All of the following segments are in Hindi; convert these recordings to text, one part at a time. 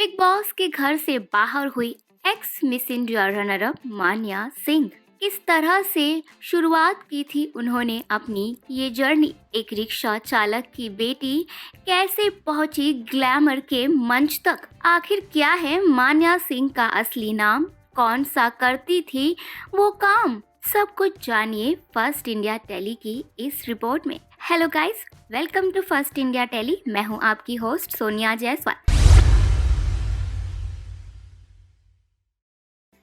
बिग बॉस के घर से बाहर हुई ex Miss India runner up Manya Singh. किस तरह से शुरुआत की थी उन्होंने अपनी ये जर्नी, एक रिक्शा चालक की बेटी कैसे पहुंची ग्लैमर के मंच तक, आखिर क्या है मान्या सिंह का असली नाम, कौन सा करती थी वो काम, सब कुछ जानिए फर्स्ट इंडिया टेली की इस रिपोर्ट में। Hello guys, welcome to first India tele. मैं हूं आपकी होस्ट सोनिया जायसवाल।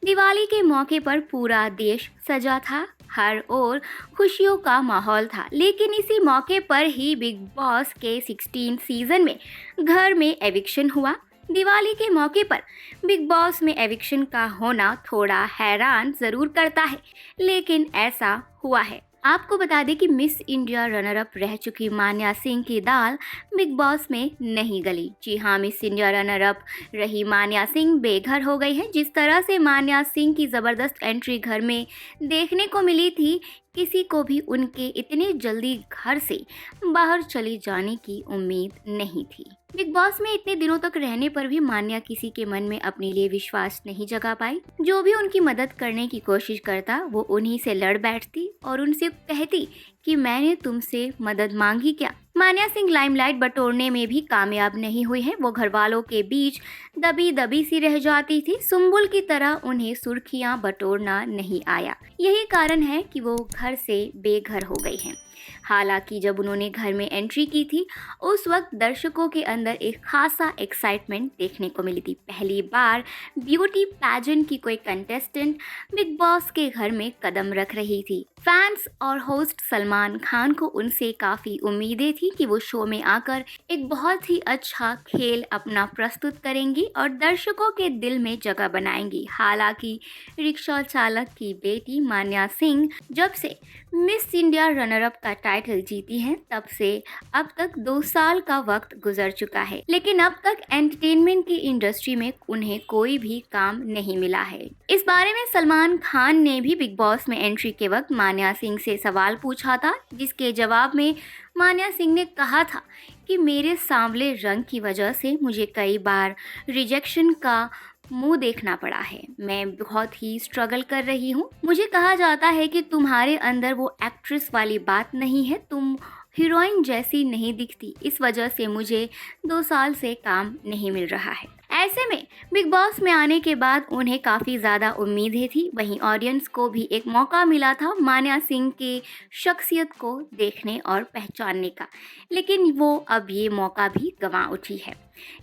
दिवाली के मौके पर पूरा देश सजा था, हर ओर खुशियों का माहौल था। लेकिन इसी मौके पर ही बिग बॉस के 16 सीजन में घर में एविक्शन हुआ। दिवाली के मौके पर बिग बॉस में एविक्शन का होना थोड़ा हैरान जरूर करता है, लेकिन ऐसा हुआ है। आपको बता दें कि मिस इंडिया रनर अप रह चुकी मान्या सिंह की दाल बिग बॉस में नहीं गली। जी हाँ, मिस इंडिया रनर अप रही मान्या सिंह बेघर हो गई है। जिस तरह से मान्या सिंह की ज़बरदस्त एंट्री घर में देखने को मिली थी, किसी को भी उनके इतने जल्दी घर से बाहर चले जाने की उम्मीद नहीं थी। बिग बॉस में इतने दिनों तक रहने पर भी मान्या किसी के मन में अपने लिए विश्वास नहीं जगा पाई। जो भी उनकी मदद करने की कोशिश करता वो उन्हीं से लड़ बैठती और उनसे कहती कि मैंने तुमसे मदद मांगी क्या। मान्या सिंह लाइमलाइट बटोरने में भी कामयाब नहीं हुई है। वो घर वालों के बीच दबी दबी सी रह जाती थी। सुंबुल की तरह उन्हें सुर्खियां बटोरना नहीं आया। यही कारण है कि वो घर से बेघर हो गई हैं। हालांकि जब उन्होंने घर में एंट्री की थी, उस वक्त दर्शकों के अंदर एक खासा एक्साइटमेंट देखने को मिली थी। पहली बार ब्यूटी पैजेंट की कोई कंटेस्टेंट बिग बॉस के घर में कदम रख रही थी। फैंस और होस्ट सलमान खान को उनसे काफ़ी उम्मीदें थी कि वो शो में आकर एक बहुत ही अच्छा खेल अपना प्रस्तुत करेंगी और दर्शकों के दिल में जगह बनाएंगी। हालांकि रिक्शा चालक की बेटी मान्या सिंह जब से मिस इंडिया रनर अप का टाइटल जीती हैं, तब से अब तक 2 साल का वक्त गुजर चुका है, लेकिन अब तक एंटरटेनमेंट की इंडस्ट्री में उन्हें कोई भी काम नहीं मिला है। इस बारे में सलमान खान ने भी बिग बॉस में एंट्री के वक्त मान्या सिंह से सवाल पूछा था, जिसके जवाब में मान्या सिंह ने कहा था कि मेरे सांवले रंग की वजह से मुझे कई बार रिजेक्शन का मुंह देखना पड़ा है। मैं बहुत ही स्ट्रगल कर रही हूँ। मुझे कहा जाता है कि तुम्हारे अंदर वो एक्ट्रेस वाली बात नहीं है, तुम हीरोइन जैसी नहीं दिखती। इस वजह से मुझे 2 साल से काम नहीं मिल रहा है। ऐसे में बिग बॉस में आने के बाद उन्हें काफ़ी ज़्यादा उम्मीदें थी। वहीं ऑडियंस को भी एक मौका मिला था मान्या सिंह के शख्सियत को देखने और पहचानने का, लेकिन वो अब ये मौका भी गंवा उठी है।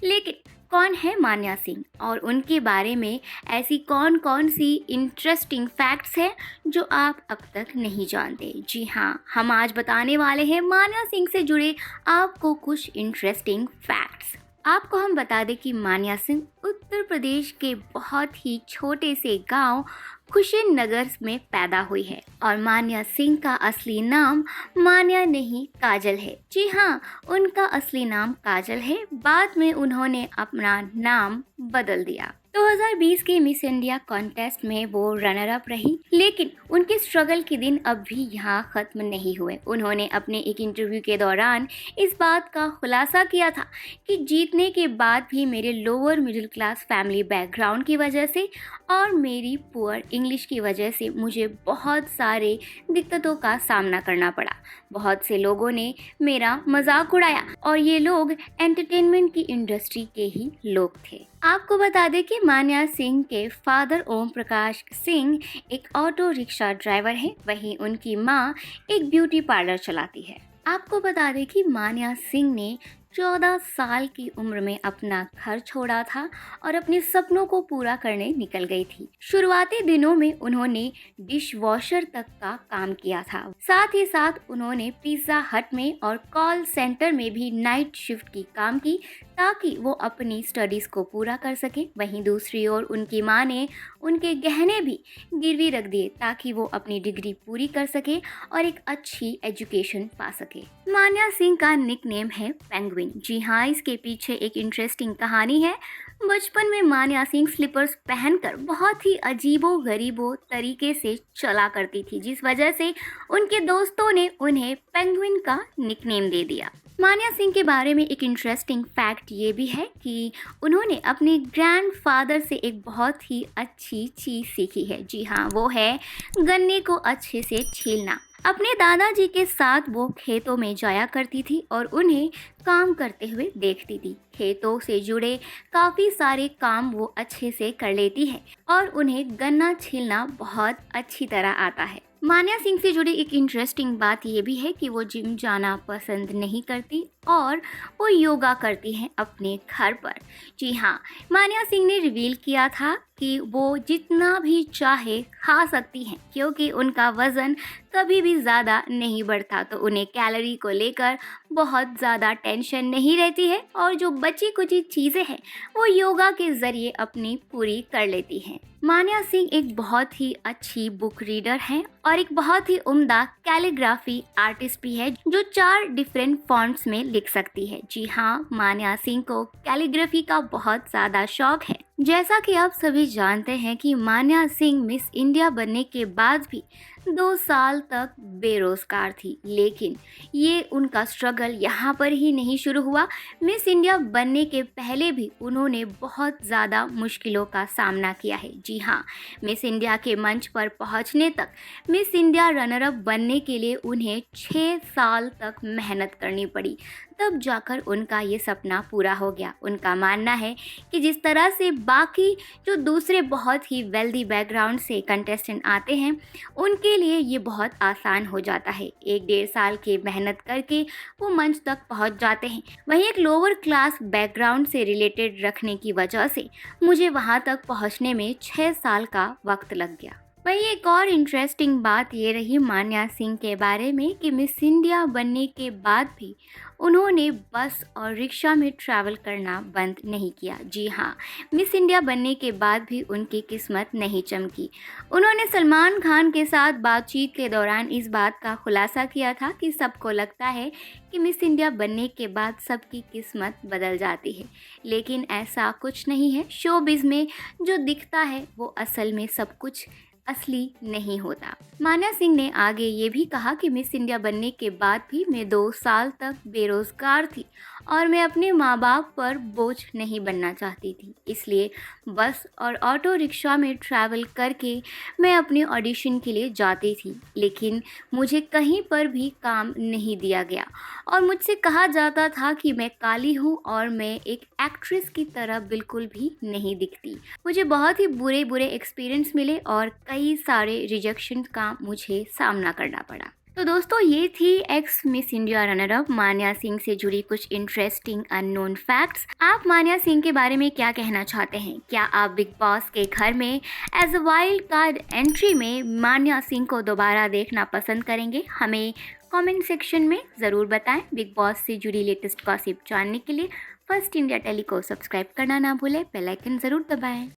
लेकिन कौन है मान्या सिंह और उनके बारे में ऐसी कौन कौन सी इंटरेस्टिंग फैक्ट्स हैं जो आप अब तक नहीं जानते? जी हाँ, हम आज बताने वाले हैं मान्या सिंह से जुड़े आपको कुछ इंटरेस्टिंग फैक्ट्स। आपको हम बता दें कि मान्या सिंह उत्तर प्रदेश के बहुत ही छोटे से गांव कुशीनगर में पैदा हुई है और मान्या सिंह का असली नाम मान्या नहीं काजल है। जी हाँ, उनका असली नाम काजल है। बाद में उन्होंने अपना नाम बदल दिया। 2020 के मिस इंडिया कॉन्टेस्ट में वो रनर अप रही, लेकिन उनके स्ट्रगल के दिन अब भी यहाँ खत्म नहीं हुए। उन्होंने अपने एक इंटरव्यू के दौरान इस बात का खुलासा किया था कि जीतने के बाद भी मेरे lower middle class family background की वजह से और मेरी पुअर इंग्लिश की वजह से मुझे बहुत सारे दिक्कतों का सामना करना पड़ा। बहुत से लोगों ने मेरा मजाक उड़ाया और ये लोग एंटरटेनमेंट की इंडस्ट्री के ही लोग थे। आपको बता दें कि मान्या सिंह के फादर ओम प्रकाश सिंह एक ऑटो रिक्शा ड्राइवर हैं, वहीं उनकी मां एक ब्यूटी पार्लर चलाती है। आपको बता दें कि मान्या सिंह ने 14 साल की उम्र में अपना घर छोड़ा था और अपने सपनों को पूरा करने निकल गई थी। शुरुआती दिनों में उन्होंने डिश वॉशर तक का काम किया था। साथ ही साथ उन्होंने पिज्जा हट में और कॉल सेंटर में भी नाइट शिफ्ट की काम की, ताकि वो अपनी स्टडीज़ को पूरा कर सके। वहीं दूसरी ओर उनकी मां ने उनके गहने भी गिरवी रख दिए ताकि वो अपनी डिग्री पूरी कर सके और एक अच्छी एजुकेशन पा सके। मान्या सिंह का निकनेम है पेंगुइन। जी हाँ, इसके पीछे एक इंटरेस्टिंग कहानी है। बचपन में मान्या सिंह स्लीपर्स पहनकर बहुत ही अजीबो-गरीबो तरीके से चला करती थी, जिस वजह से उनके दोस्तों ने उन्हें पेंगुइन का निकनेम दे दिया। मान्या सिंह के बारे में एक इंटरेस्टिंग फैक्ट ये भी है कि उन्होंने अपने ग्रैंडफादर से एक बहुत ही अच्छी चीज़ सीखी है। जी हाँ, वो है गन्ने को अच्छे से छीलना। अपने दादाजी के साथ वो खेतों में जाया करती थी और उन्हें काम करते हुए देखती थी। खेतों से जुड़े काफ़ी सारे काम वो अच्छे से कर लेती है और उन्हें गन्ना छीलना बहुत अच्छी तरह आता है। मान्या सिंह से जुड़ी एक इंटरेस्टिंग बात ये भी है कि वो जिम जाना पसंद नहीं करती और वो योगा करती हैं अपने घर पर। जी हाँ, मान्या सिंह ने रिवील किया था कि वो जितना भी चाहे खा सकती हैं, क्योंकि उनका वज़न कभी भी ज़्यादा नहीं बढ़ता, तो उन्हें कैलोरी को लेकर बहुत ज़्यादा टेंशन नहीं रहती है और जो बची कुची चीज़ें हैं वो योगा के ज़रिए अपनी पूरी कर लेती हैं। मान्या सिंह एक बहुत ही अच्छी बुक रीडर हैं और एक बहुत ही उम्दा कैलीग्राफी आर्टिस्ट भी है, जो 4 डिफरेंट फॉन्ट्स में लिख सकती है। जी हाँ, मान्या सिंह को कैलीग्राफी का बहुत ज़्यादा शौक है। जैसा कि आप सभी जानते हैं कि मान्या सिंह मिस इंडिया बनने के बाद भी 2 साल तक बेरोजगार थी, लेकिन ये उनका स्ट्रगल यहाँ पर ही नहीं शुरू हुआ। मिस इंडिया बनने के पहले भी उन्होंने बहुत ज़्यादा मुश्किलों का सामना किया है। जी हाँ, मिस इंडिया के मंच पर पहुँचने तक, मिस इंडिया रनर अप बनने के लिए उन्हें 6 साल तक मेहनत करनी पड़ी, तब जाकर उनका ये सपना पूरा हो गया। उनका मानना है कि जिस तरह से बाकी जो दूसरे बहुत ही वेल्दी बैकग्राउंड से कंटेस्टेंट आते हैं, उनके लिए ये बहुत आसान हो जाता है। 1-1.5 साल की मेहनत करके वो मंच तक पहुंच जाते हैं। वहीं एक लोअर क्लास बैकग्राउंड से रिलेटेड रखने की वजह से मुझे वहां तक पहुंचने में 6 साल का वक्त लग गया। वहीं एक और इंटरेस्टिंग बात ये रही मान्या सिंह के बारे में कि मिस इंडिया बनने के बाद भी उन्होंने बस और रिक्शा में ट्रैवल करना बंद नहीं किया। जी हाँ, मिस इंडिया बनने के बाद भी उनकी किस्मत नहीं चमकी। उन्होंने सलमान खान के साथ बातचीत के दौरान इस बात का खुलासा किया था कि सबको लगता है कि मिस इंडिया बनने के बाद सबकी किस्मत बदल जाती है, लेकिन ऐसा कुछ नहीं है। शोबिज़ में जो दिखता है वो असल में सब कुछ असली नहीं होता। मान्या सिंह ने आगे ये भी कहा कि मिस इंडिया बनने के बाद भी मैं 2 साल तक बेरोजगार थी और मैं अपने माँ बाप पर बोझ नहीं बनना चाहती थी, इसलिए बस और ऑटो रिक्शा में ट्रैवल करके मैं अपने ऑडिशन के लिए जाती थी, लेकिन मुझे कहीं पर भी काम नहीं दिया गया और मुझसे कहा जाता था कि मैं काली हूँ और मैं एक एक्ट्रेस की तरह बिल्कुल भी नहीं दिखती। मुझे बहुत ही बुरे बुरे एक्सपीरियंस मिले और कई सारे रिजेक्शन का मुझे सामना करना पड़ा। तो दोस्तों, ये थी ex Miss India runner up Manya Singh से जुड़ी कुछ इंटरेस्टिंग अननोन फैक्ट्स। आप मान्या सिंह के बारे में क्या कहना चाहते हैं? क्या आप बिग बॉस के घर में as a wild card entry में मान्या सिंह को दोबारा देखना पसंद करेंगे? हमें कमेंट सेक्शन में ज़रूर बताएं। बिग बॉस से जुड़ी लेटेस्ट गॉसिप जानने के लिए फर्स्ट इंडिया टेली को सब्सक्राइब करना ना भूलें, बेल आइकन ज़रूर दबाएं।